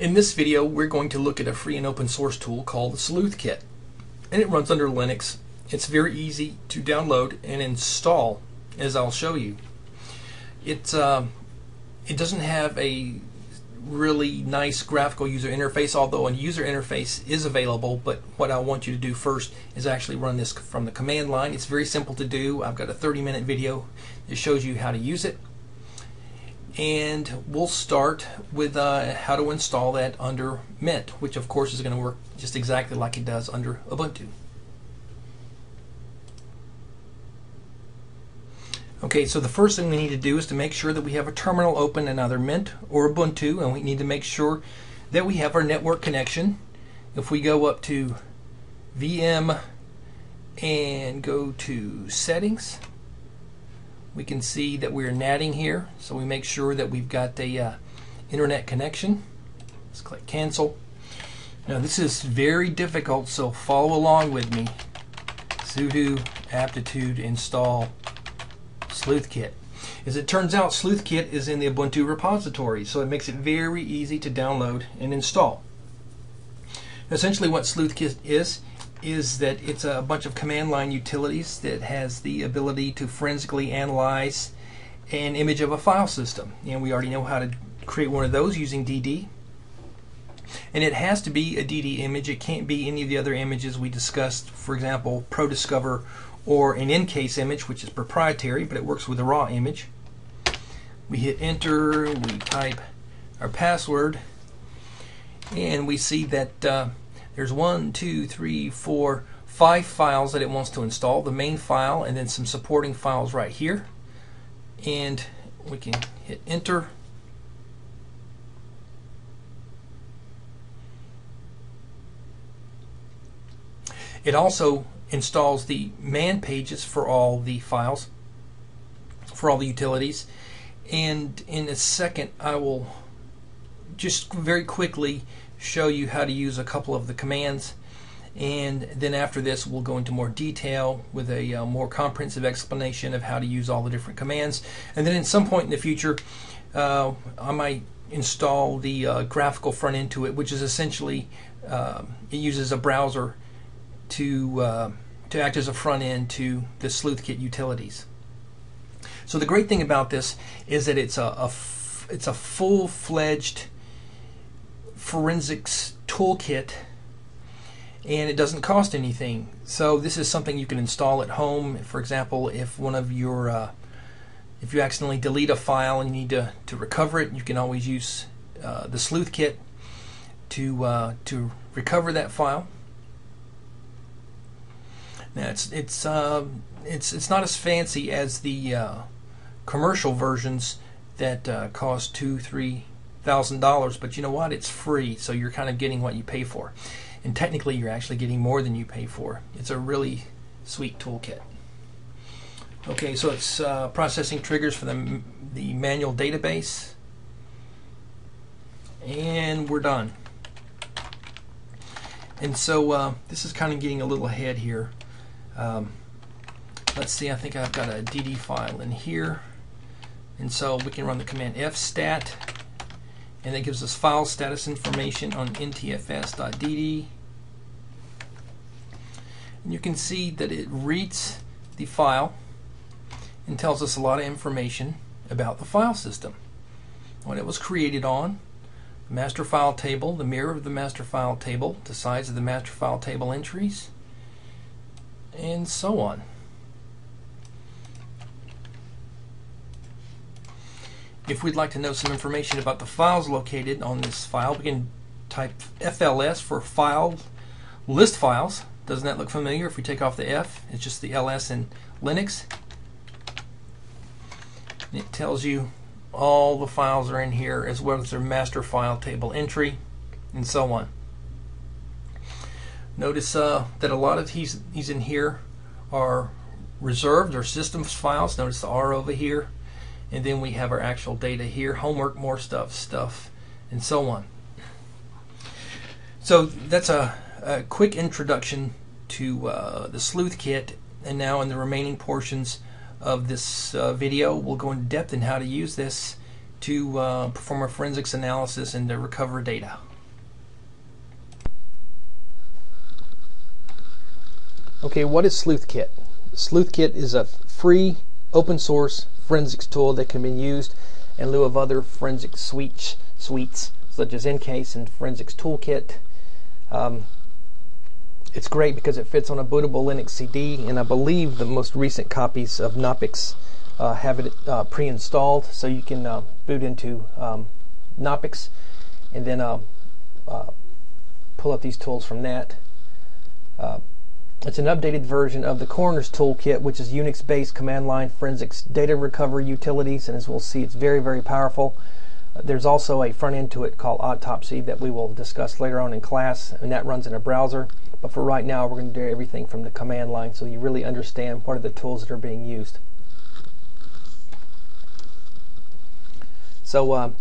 In this video, we're going to look at a free and open source tool called the sleuthkit, and it runs under Linux. It's very easy to download and install, as I'll show you. It doesn't have a really nice graphical user interface, although a user interface is available, but what I want you to do first is actually run this from the command line. It's very simple to do. I've got a 30-minute video that shows you how to use it. And we'll start with how to install that under Mint, which of course is going to work just exactly like it does under Ubuntu. Okay, so the first thing we need to do is to make sure that we have a terminal open in either Mint or Ubuntu, and we need to make sure that we have our network connection. If we go up to VM and go to Settings, we can see that we're natting here, so we make sure that we've got a internet connection. Let's click Cancel. Now this is very difficult, so follow along with me. Sudo aptitude install sleuthkit. As it turns out, sleuthkit is in the Ubuntu repository, so it makes it very easy to download and install. Essentially what sleuthkit is that it's a bunch of command line utilities that has the ability to forensically analyze an image of a file system, and we already know how to create one of those using DD. And it has to be a DD image. It can't be any of the other images we discussed, for example ProDiscover or an in-case image, which is proprietary, but it works with a raw image. We hit enter, we type our password, and we see that there's 1, 2, 3, 4, 5 files that it wants to install. The main file and then some supporting files right here. And we can hit enter. It also installs the man pages for all the files, for all the utilities. And in a second I will just very quickly show you how to use a couple of the commands, and then after this we'll go into more detail with a more comprehensive explanation of how to use all the different commands. And then at some point in the future I might install the graphical front end to it, which is essentially it uses a browser to act as a front end to the sleuthkit utilities. So the great thing about this is that it's a full-fledged forensics toolkit, and it doesn't cost anything. So this is something you can install at home. For example, if one of your if you accidentally delete a file and you need to recover it, you can always use the sleuthkit to recover that file. Now it's not as fancy as the commercial versions that cost $2,000-3,000, but you know what? It's free, so you're kind of getting what you pay for. And technically, you're actually getting more than you pay for. It's a really sweet toolkit. Okay, so it's processing triggers for the manual database, and we're done. And so this is kind of getting a little ahead here. Let's see, I think I've got a DD file in here, and so we can run the command fstat, and that gives us file status information on NTFS.dd. And you can see that it reads the file and tells us a lot of information about the file system, what it was created on, the master file table, the mirror of the master file table, the size of the master file table entries, and so on. If we'd like to know some information about the files located on this file, we can type FLS for file list files. Doesn't that look familiar? If we take off the F, it's just the LS in Linux. And it tells you all the files are in here, as well as their master file table entry, and so on. Notice that a lot of these in here are reserved or systems files. Notice the R over here. And then we have our actual data here, homework, more stuff, and so on. So that's a quick introduction to the sleuthkit, and now in the remaining portions of this video we'll go into depth in how to use this to perform a forensics analysis and to recover data. Okay, what is sleuthkit? Sleuthkit is a free open source forensics tool that can be used in lieu of other forensic suites such as Ncase and Forensics Toolkit. It's great because it fits on a bootable Linux CD, and I believe the most recent copies of Knoppix have it pre-installed, so you can boot into Knoppix and then pull up these tools from that. It's an updated version of the Coroner's Toolkit, which is Unix-based command line forensics data recovery utilities, and as we'll see, it's very, very powerful. There's also a front end to it called Autopsy that we will discuss later on in class, and that runs in a browser. But for right now, we're going to do everything from the command line so you really understand what are the tools that are being used. So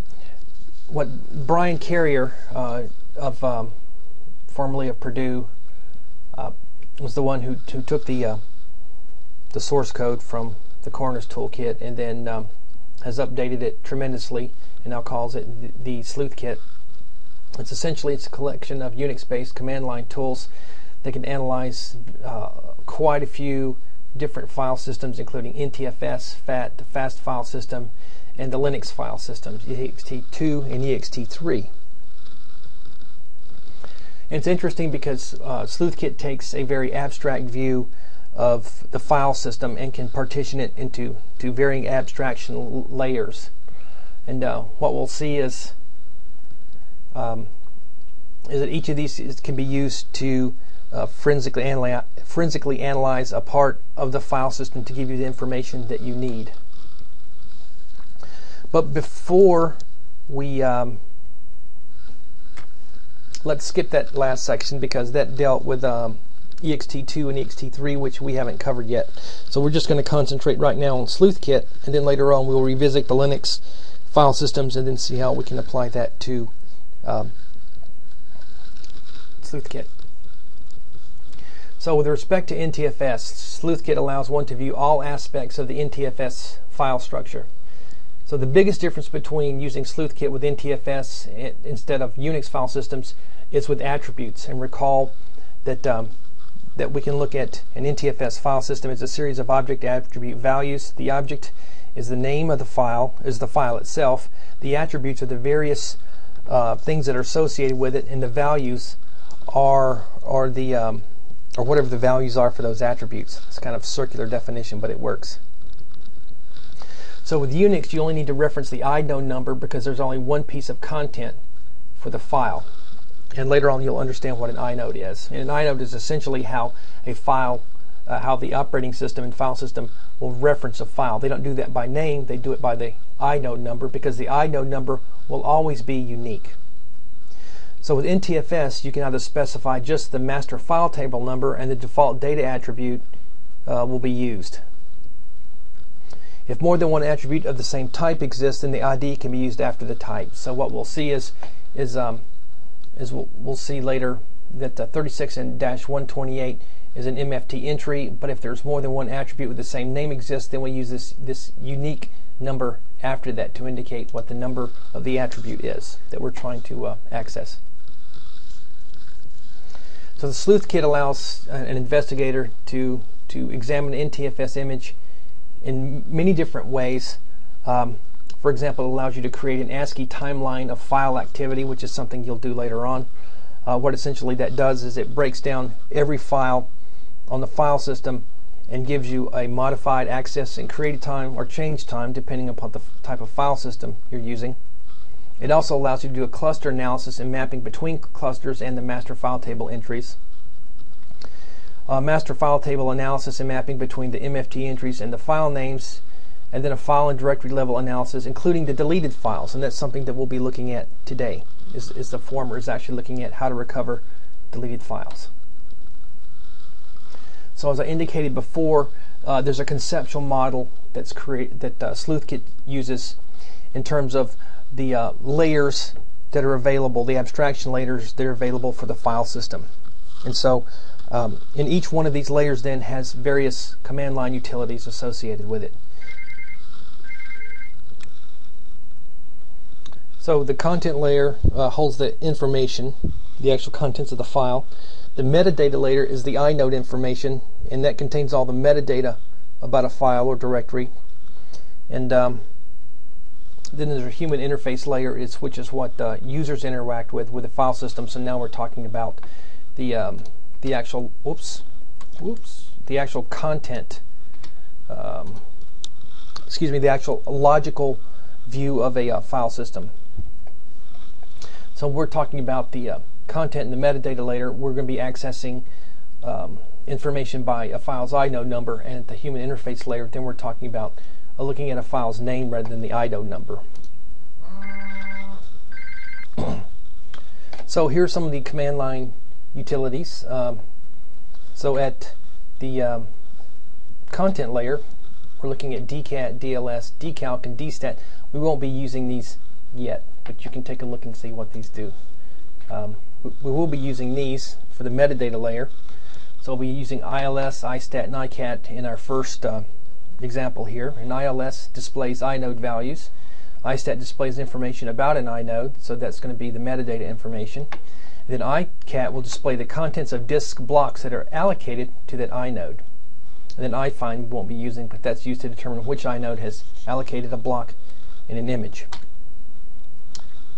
what Brian Carrier formerly of Purdue was the one who took the source code from the Coroner's Toolkit and then has updated it tremendously and now calls it the sleuthkit. It's a collection of Unix-based command line tools that can analyze quite a few different file systems, including NTFS, FAT, the fast file system, and the Linux file systems, ext2 and ext3. And it's interesting because sleuthkit takes a very abstract view of the file system and can partition it into varying abstraction layers. And what we'll see is that each of these can be used to forensically analyze a part of the file system to give you the information that you need. But before we let's skip that last section because that dealt with ext2 and ext3, which we haven't covered yet. So we're just going to concentrate right now on sleuthkit, and then later on we'll revisit the Linux file systems and then see how we can apply that to sleuthkit. So with respect to NTFS, sleuthkit allows one to view all aspects of the NTFS file structure. So the biggest difference between using sleuthkit with NTFS instead of Unix file systems is with attributes. And recall that that we can look at an NTFS file system as a series of object attribute values. The object is the name of the file, is the file itself. The attributes are the various things that are associated with it, and the values are whatever the values are for those attributes. It's kind of a circular definition, but it works. So with Unix, you only need to reference the inode number because there's only one piece of content for the file. And later on, you'll understand what an inode is. And an inode is essentially how a file, how the operating system and file system will reference a file. They don't do that by name, they do it by the inode number because the inode number will always be unique. So with NTFS, you can either specify just the master file table number and the default data attribute will be used. If more than one attribute of the same type exists, then the ID can be used after the type. So what we'll see is we'll see later that 36-128 is an MFT entry, but if there's more than one attribute with the same name exists, then we use this unique number after that to indicate what the number of the attribute is that we're trying to access. So the sleuthkit allows an investigator to examine an NTFS image in many different ways. For example, it allows you to create an ASCII timeline of file activity, which is something you'll do later on. What essentially that does is it breaks down every file on the file system and gives you a modified access and create time or change time depending upon the type of file system you're using. It also allows you to do a cluster analysis and mapping between clusters and the master file table entries. Master file table analysis and mapping between the MFT entries and the file names, and then a file and directory level analysis including the deleted files, and that's something that we'll be looking at today. The former is actually looking at how to recover deleted files. So as I indicated before, there's a conceptual model that sleuthkit uses in terms of the layers that are available, the abstraction layers that are available for the file system. And so in each one of these layers then has various command line utilities associated with it. So the content layer holds the information, the actual contents of the file. The metadata layer is the inode information, and that contains all the metadata about a file or directory. And then there's a human interface layer, which is what users interact with the file system. So now we're talking about the actual the actual content. The actual logical view of a file system. So we're talking about the content and the metadata layer. We're going to be accessing information by a file's inode number, and at the human interface layer, then we're talking about looking at a file's name rather than the inode number. So here's some of the command line utilities. So at the content layer, we're looking at dcat, dls, dcalc, and dstat. We won't be using these yet, but you can take a look and see what these do. We will be using these for the metadata layer. So we'll be using ILS, ISTAT, and ICAT in our first example here. And ILS displays inode values. ISTAT displays information about an inode, so that's going to be the metadata information. And then ICAT will display the contents of disk blocks that are allocated to that inode. And then iFind we won't be using, but that's used to determine which inode has allocated a block in an image.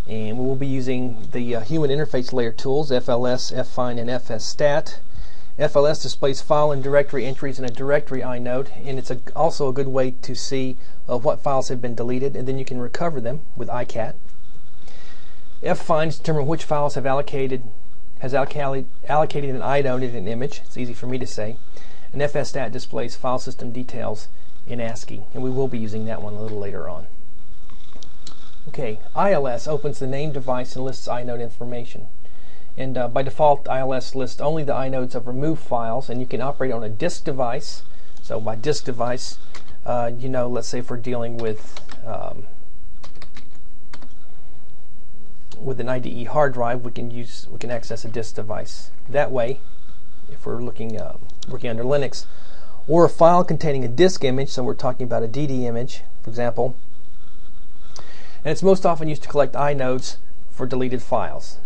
And we will be using the human interface layer tools, FLS, ffind, and fsstat. FLS displays file and directory entries in a directory inode, and it's also a good way to see what files have been deleted, and then you can recover them with ICAT. Ffind determines which files has allocated an inode in an image. It's easy for me to say. And fsstat displays file system details in ASCII, and we will be using that one a little later on. Okay, ILS opens the named device and lists inode information. And by default, ILS lists only the inodes of removed files, and you can operate on a disk device. So by disk device, let's say if we're dealing with an IDE hard drive, we can access a disk device that way. If we're working under Linux, or a file containing a disk image, so we're talking about a DD image, for example. And it's most often used to collect inodes for deleted files.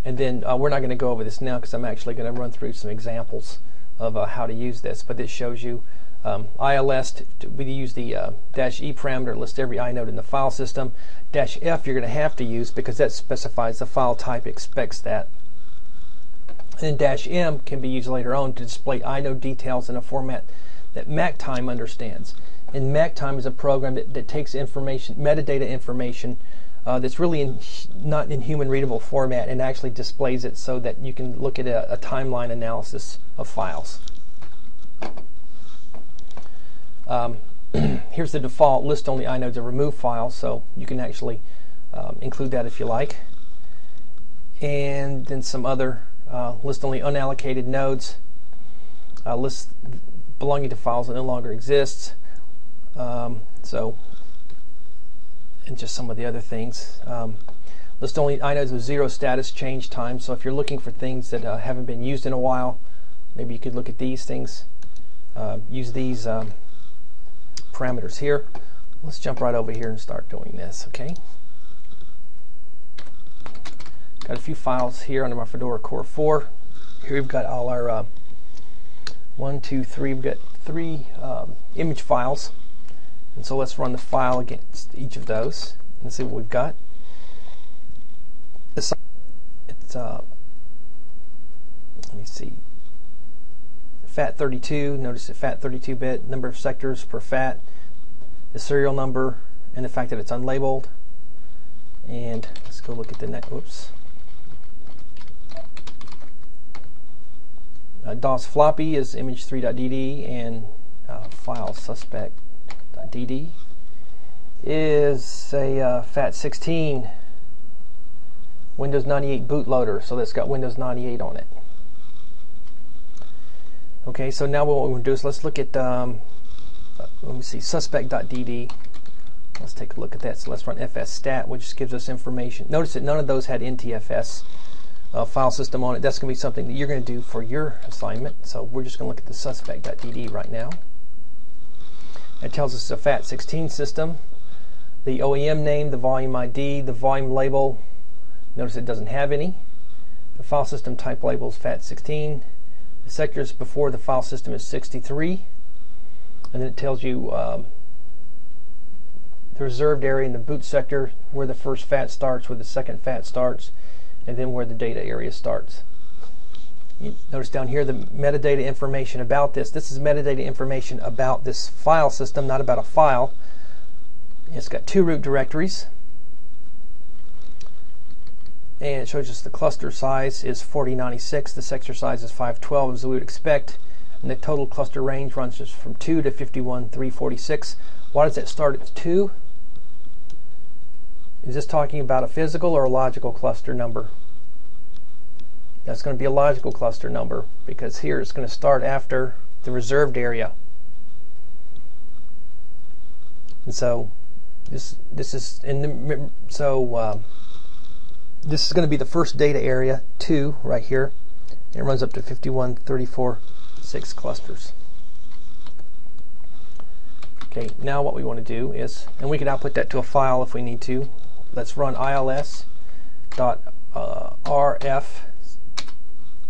And then we're not going to go over this now because I'm actually going to run through some examples of how to use this. But this shows you ILS, we use the -e parameter to list every inode in the file system. -f you're going to have to use because that specifies the file type, expects that. And then -m can be used later on to display inode details in a format that MechTime understands. And MechTime is a program that takes information, metadata information, that's really not in human readable format, and actually displays it so that you can look at a timeline analysis of files. Here's the default list only inodes of removed files, so you can actually include that if you like. And then some other list only unallocated nodes, list belonging to files that no longer exists. And just some of the other things. List only inodes with 0 status change time. So if you're looking for things that haven't been used in a while, maybe you could look at these things. Use these parameters here. Let's jump right over here and start doing this, okay? Got a few files here under my Fedora Core 4. Here we've got all our 1, 2, 3. We've got 3 image files. And so let's run the file against each of those and see what we've got. It's let me see. FAT32. Notice the FAT32-bit number of sectors per FAT, the serial number, and the fact that it's unlabeled. And let's go look at the next. Whoops. DOS floppy is image3.dd, and file suspect.dd is a FAT16 Windows 98 bootloader, so that's got Windows 98 on it. Okay, so now what we're going to do is let's look at let me see, suspect.dd. Let's take a look at that. So let's run fsstat, which gives us information. Notice that none of those had NTFS file system on it. That's going to be something that you're going to do for your assignment. So we're just going to look at the suspect.dd right now. It tells us it's a FAT16 system. The OEM name, the volume ID, the volume label, Notice it doesn't have any. The file system type label is FAT16. The sectors before the file system is 63. And then it tells you the reserved area in the boot sector, where the first FAT starts, where the second FAT starts, and then where the data area starts. You notice down here the metadata information about this. This is metadata information about this file system, not about a file. It's got 2 root directories. And it shows us the cluster size is 4096, the sector size is 512 as we would expect, and the total cluster range runs just from 2 to 51346. Why does that start at 2? Is this talking about a physical or a logical cluster number? That's going to be a logical cluster number, because here it's going to start after the reserved area. And so this is going to be the first data area, 2 right here, and it runs up to 51346 clusters. Okay, now what we want to do is, and we can output that to a file if we need to. Let's run ils.rf,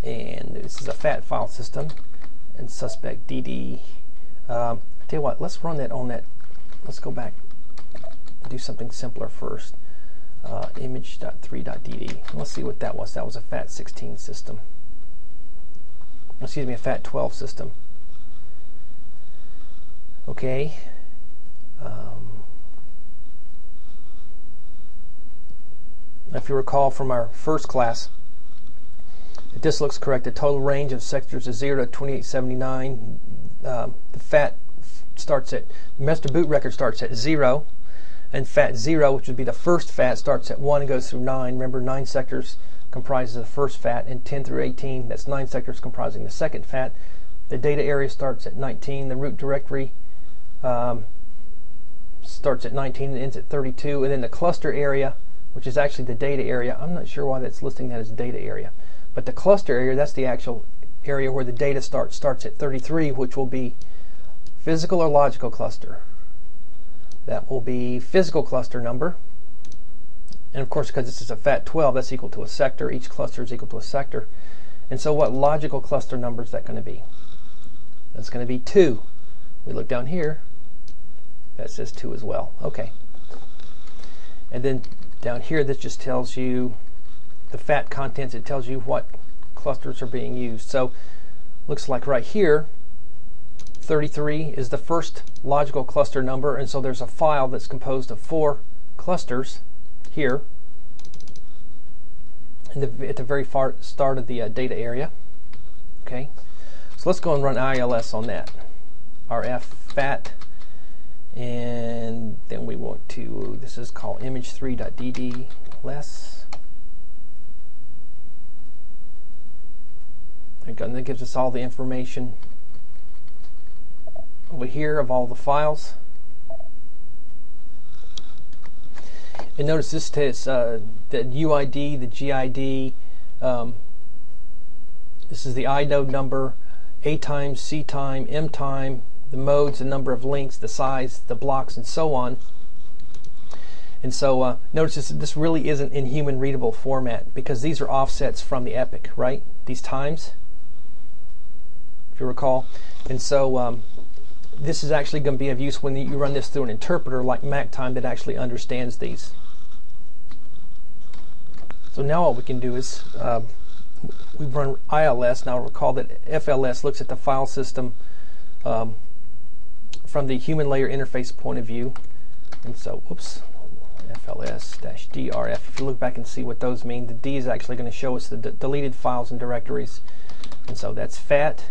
and this is a FAT file system, and suspect dd. Tell you what, let's run that on that. Let's go back and do something simpler first. Image.3.dd. Let's see what that was. That was a FAT16 system. Excuse me, a FAT12 system. Okay. If you recall from our first class, if this looks correct, the total range of sectors is 0 to 2879. The FAT starts at, the master boot record starts at 0, and FAT 0, which would be the first FAT, starts at 1 and goes through 9. Remember, 9 sectors comprises the first FAT, and 10 through 18, that's 9 sectors comprising the second FAT. The data area starts at 19. The root directory starts at 19 and ends at 32. And then the cluster area, which is actually the data area. I'm not sure why that's listing that as data area. But the cluster area, that's the actual area where the data starts at 33, which will be physical or logical cluster. That will be physical cluster number. And of course, because this is a FAT12, that's equal to a sector. Each cluster is equal to a sector. And so what logical cluster number is that going to be? That's going to be 2. We look down here, that says 2 as well. Okay. And then down here, this just tells you the FAT contents. It tells you what clusters are being used. So looks like right here, 33 is the first logical cluster number, and so there's a file that's composed of 4 clusters here at the very far start of the data area. Okay, so let's go and run ILS on that. RF FAT, and then we want to, this is called image3.dd less. And that gives us all the information over here of all the files. And notice this is the UID, the GID. This is the inode number, A time, C time, M time, the modes, the number of links, the size, the blocks, and so on. And so notice this really isn't in human readable format, because these are offsets from the epoch, right? These times, if you recall. And so this is actually going to be of use when you run this through an interpreter like MechTime that actually understands these. So now what we can do is we run ILS. Now recall that FLS looks at the file system from the human layer interface point of view. And so, whoops, FLS-DRF. If you look back and see what those mean, the D is actually going to show us the deleted files and directories. And so that's FAT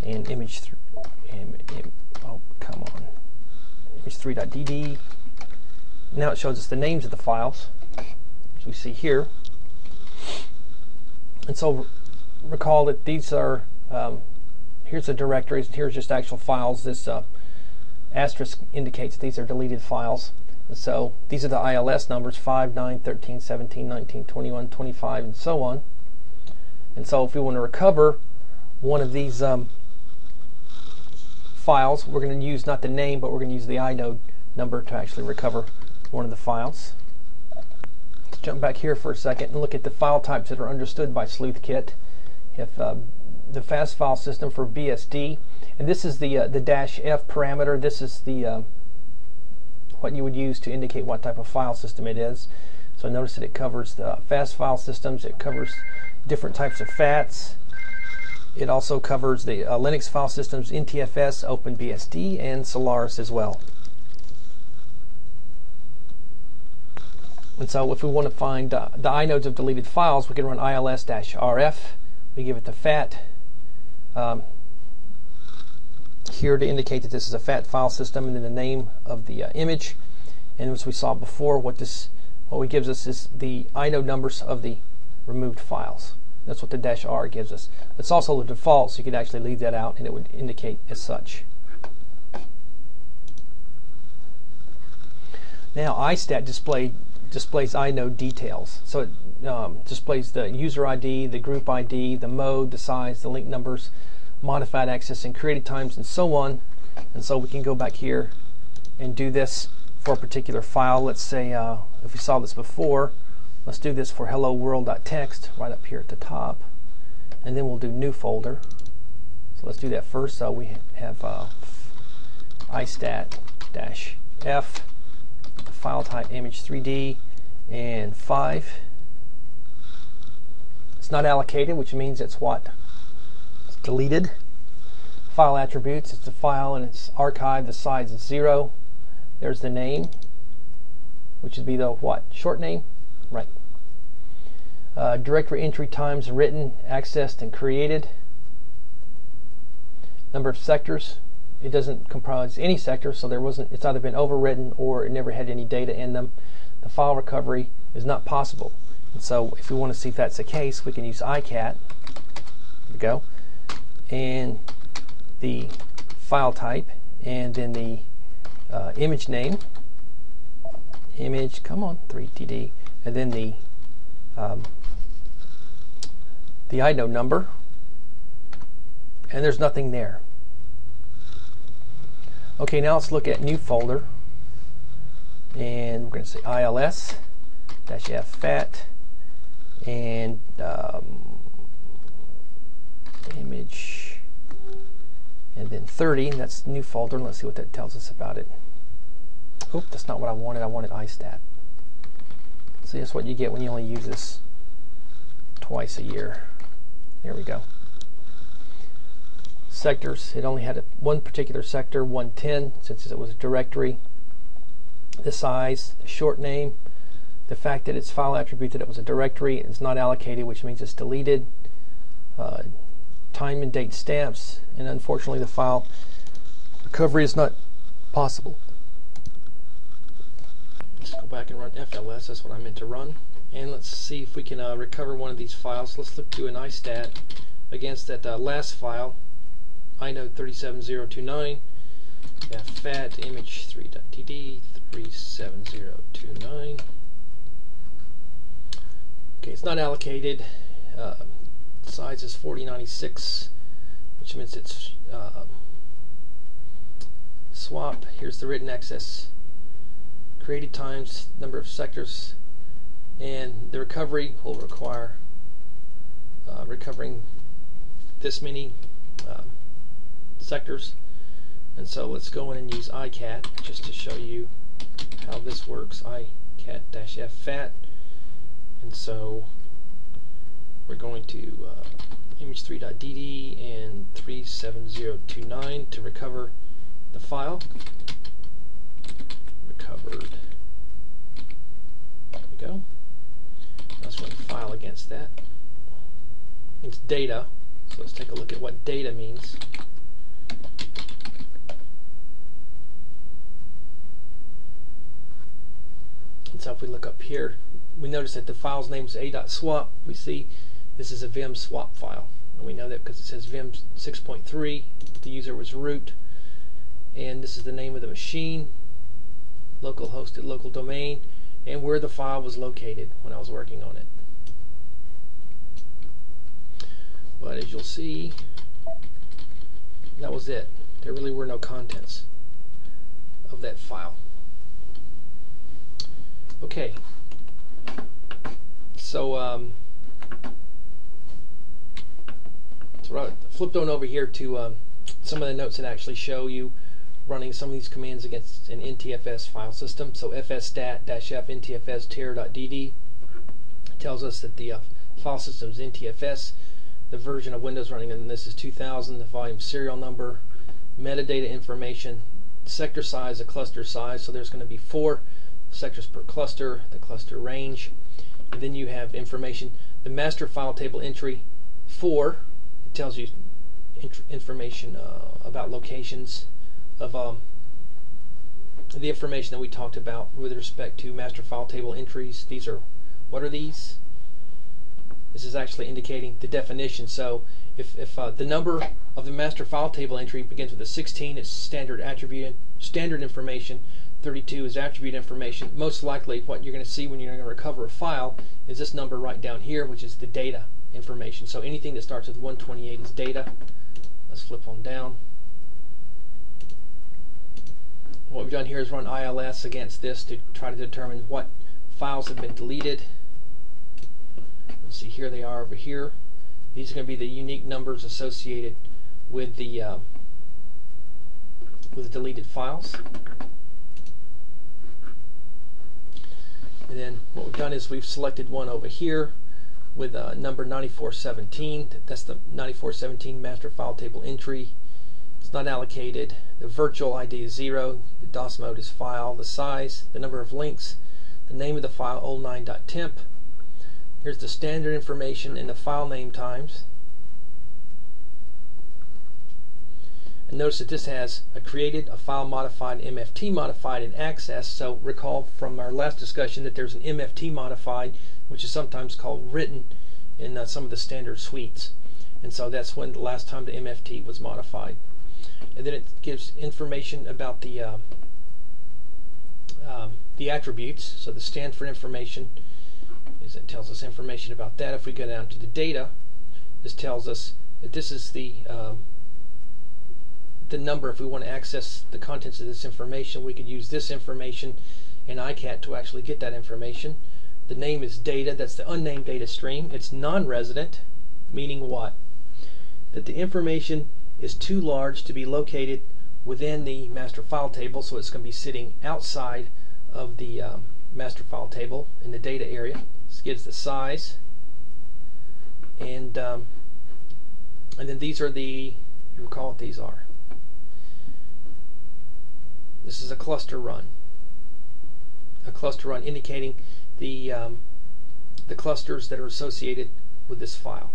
and image3.dd. Now it shows us the names of the files, as we see here. And so recall that these are, here's the directories, and here's just actual files. This asterisk indicates these are deleted files. And so these are the ILS numbers, 5, 9, 13, 17, 19, 21, 25, and so on. And so if we want to recover one of these files, we're going to use not the name, but we're going to use the inode number to actually recover one of the files. Let's jump back here for a second and look at the file types that are understood by sleuthkit. If the fast file system for BSD, and this is the -F parameter. This is the what you would use to indicate what type of file system it is. So notice that it covers the fast file systems. It covers different types of FATs. It also covers the Linux file systems, NTFS, OpenBSD, and Solaris as well. And so if we want to find the inodes of deleted files, we can run ILS-RF. We give it the FAT here to indicate that this is a FAT file system, and then the name of the image. And as we saw before, what it gives us is the inode numbers of the removed files. That's what the -R gives us. It's also the default, so you could actually leave that out and it would indicate as such. Now ISTAT displays inode details. So it displays the user ID, the group ID, the mode, the size, the link numbers, modified access and created times, and so on. And so we can go back here and do this for a particular file. Let's say if we saw this before, let's do this for hello world.txt right up here at the top, and then we'll do new folder. So let's do that first. So we have ISTAT-F, the file type image 3D, and 5. It's not allocated, which means it's what? It's deleted. File attributes, it's the file and it's archived, the size is 0. There's the name, which would be the what? Short name? Right. Directory entry times written, accessed, and created. Number of sectors. It doesn't comprise any sector, so it's either been overwritten or it never had any data in them. The file recovery is not possible. And so if we want to see if that's the case, we can use icat. There we go. And the file type, and then the image name, image, come on, 3TD, and then the inode number, and there's nothing there. Okay, now let's look at new folder, and we're going to say ILS-F FAT, and image, and then 30, that's new folder, and let's see what that tells us about it. Oop, that's not what I wanted. I wanted ISTAT. See, that's what you get when you only use this twice a year. There we go. Sectors, it only had one particular sector, 110, since it was a directory. The size, the short name, the fact that its file attribute that it was a directory, it's not allocated, which means it's deleted. Time and date stamps, and unfortunately the file recovery is not possible. Let's go back and run FLS, that's what I meant to run. And let's see if we can recover one of these files. Let's look to an ISTAT against that last file, inode 37029, FAT image 3.td 37029. Okay, it's not allocated. Size is 4096, which means it's swap. Here's the written access, created times, number of sectors, and the recovery will require recovering this many sectors. And so let's go in and use icat just to show you how this works. icat-f fat, and so we're going to image 3.dd and 37029 to recover the file. Recovered. There we go. Let's run file against that. It's data, so let's take a look at what data means. And so if we look up here, we notice that the file's name is a.swap. We see this is a vim swap file, and we know that because it says vim 6.3. The user was root, and this is the name of the machine, local hosted local domain, and where the file was located when I was working on it. But as you'll see, that was it. There really were no contents of that file. Okay, So I flipped on over here to some of the notes that actually show you running some of these commands against an NTFS file system. So fstat-f ntfs ter.dd tells us that the file system is NTFS, the version of Windows running in this is 2000, the volume serial number, metadata information, sector size, the cluster size, so there's going to be 4 sectors per cluster, the cluster range, and then you have information, the master file table entry 4, it tells you information about locations of the information that we talked about with respect to master file table entries. These are, what are these? This is actually indicating the definition. So if the number of the master file table entry begins with a 16, it's standard information. 32 is attribute information. Most likely what you're going to see when you're going to recover a file is this number right down here, which is the data information. So anything that starts with 128 is data. Let's flip on down. What we've done here is run ILS against this to try to determine what files have been deleted. Let's see, here they are over here. These are going to be the unique numbers associated with the deleted files. And then what we've done is we've selected one over here with number 9417. That's the 9417 master file table entry. It's not allocated. The virtual ID is 0. The DOS mode is file. The size, the number of links, the name of the file, old9.temp. Here's the standard information and the file name times. And notice that this has a created, a file modified, MFT modified, and access. So recall from our last discussion that there's an MFT modified, which is sometimes called written in some of the standard suites. And so that's when the last time the MFT was modified. And then it gives information about the attributes. So the Stanford information is, it tells us information about that. If we go down to the data, this tells us that this is the number. If we want to access the contents of this information, we could use this information in ICAT to actually get that information. The name is data. That's the unnamed data stream. It's non-resident, meaning what? That the information is too large to be located within the master file table, so it's going to be sitting outside of the master file table in the data area. This gives the size, and then these are the, you recall what these are. This is a cluster run. A cluster run indicating the clusters that are associated with this file.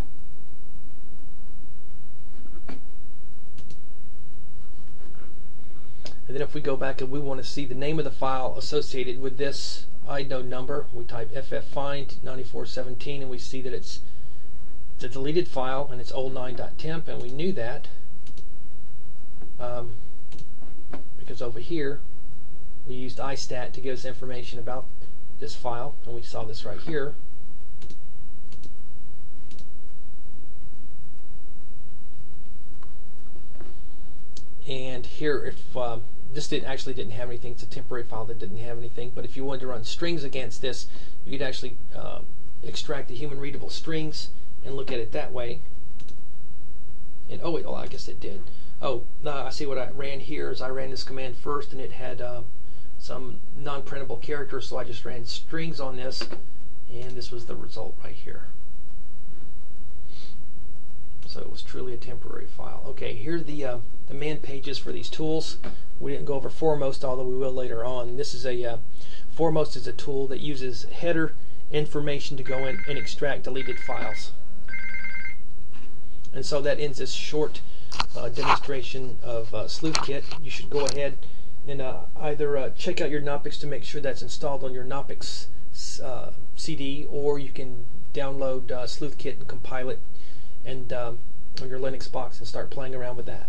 And then if we go back and we want to see the name of the file associated with this inode number, we type fffind 9417 and we see that it's a deleted file and it's old9.temp, and we knew that because over here we used istat to give us information about this file, and we saw this right here. And here, if this actually didn't have anything, it's a temporary file that didn't have anything, but if you wanted to run strings against this, you could actually extract the human readable strings and look at it that way. And oh wait, I guess it did. Oh, no, I see what I ran here is I ran this command first, and it had some non-printable characters, so I just ran strings on this, and this was the result right here. So it was truly a temporary file. Okay, here's the man pages for these tools. We didn't go over Foremost, although we will later on. This is a Foremost is a tool that uses header information to go in and extract deleted files. And so that ends this short demonstration of sleuthkit. You should go ahead and either check out your Knoppix to make sure that's installed on your Knoppix CD, or you can download sleuthkit and compile it and on your Linux box and start playing around with that.